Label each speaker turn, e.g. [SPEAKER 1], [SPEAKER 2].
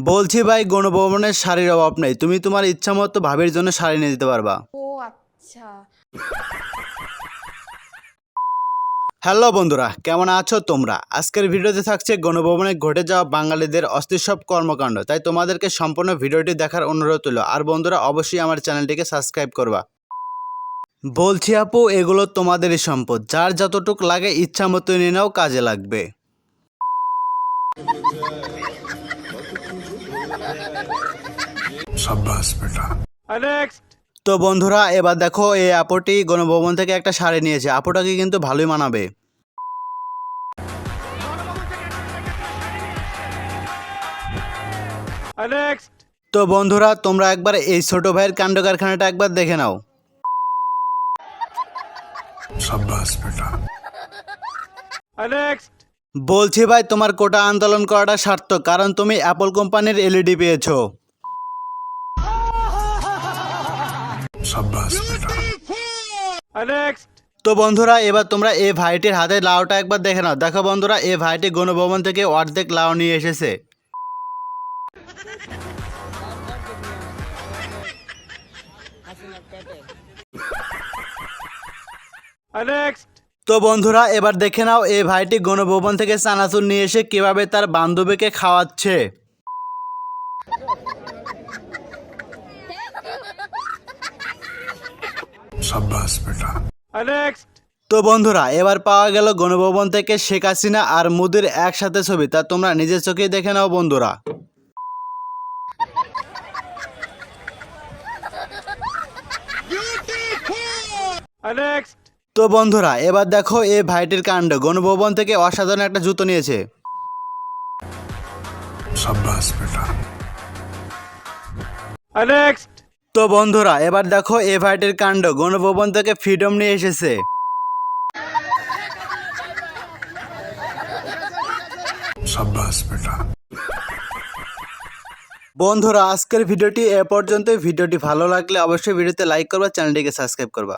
[SPEAKER 1] বলছি ভাই, গণভবনের শাড়ির অভাব নেই, তুমি তোমার ইচ্ছা মতো ভাবির জন্য শাড়ি নিয়ে দিতে পারবা।
[SPEAKER 2] ও আচ্ছা।
[SPEAKER 1] হ্যালো বন্ধুরা, কেমন আছো তোমরা? আজকের ভিডিওতে থাকছে গণভবনে ঘটে যাওয়া বাঙালিদের অস্থির সব কর্মকাণ্ড। তাই তোমাদেরকে সম্পূর্ণ ভিডিওটি দেখার অনুরোধ হলো। আর বন্ধুরা, অবশ্যই আমার চ্যানেলটিকে সাবস্ক্রাইব করবা। বলছি আপু, এগুলো তোমাদেরই সম্পদ, যার যতটুক লাগে ইচ্ছা মতো নিয়ে নাও, কাজে লাগবে।
[SPEAKER 3] शाबाश बेटा।
[SPEAKER 1] তো বন্ধুরা, এবার দেখো এই আপুটি গণভবন থেকে একটা শাড়ি নিয়েছে। আপুটাকে কিন্তু ভালোই মানাবে। তো বন্ধুরা, তোমরা একবার এই ছোট ভাইয়ের কাণ্ড কারখানাটা একবার দেখে নাও।
[SPEAKER 3] शाबाश बेटा।
[SPEAKER 1] বলছি ভাই, তোমার কোটা আন্দোলন করাটা সার্থক, কারণ তুমি অ্যাপল কোম্পানির এলইডি পেয়েছো।
[SPEAKER 3] शाबाश बेटा।
[SPEAKER 1] তো বন্ধুরা, এবার তোমরা এই ভাইটির হাতে লাউটা একবার দেখে নাও। দেখো বন্ধুরা, এই ভাইটি গণভবন থেকে অর্ধেক লাউ নিয়ে এসেছে। তো বন্ধুরা, এবার দেখে নাও এই ভাইটি গণভবন থেকে চানাচুর নিয়ে এসে কিভাবে তার বান্ধবীকে খাওয়াচ্ছে।
[SPEAKER 3] शाबाश बेटा।
[SPEAKER 1] তো বন্ধুরা, এবার পাওয়া গেল গণভবন থেকে শেখ হাসিনা আর মোদির একসাথে ছবি। তা তোমরা নিজের চোখেই দেখে নাও বন্ধুরা। তো বন্ধুরা, এবার দেখো এই ভাইটির কাণ্ড। গণভবন থেকে অসাধারণ একটা জুতো নিয়েছে।
[SPEAKER 3] शाबाश बेटा।
[SPEAKER 1] তো বন্ধুরা, এবার দেখো এই ভাইটির কাণ্ড। গণভবন থেকে ফ্রিডম নিয়ে এসেছে।
[SPEAKER 3] शाबाश बेटा।
[SPEAKER 1] বন্ধুরা, আজকের ভিডিওটি এ পর্যন্ত। ভিডিওটি ভালো লাগলে অবশ্যই ভিডিওতে লাইক করবা, চ্যানেলটিকে সাবস্ক্রাইব করবা।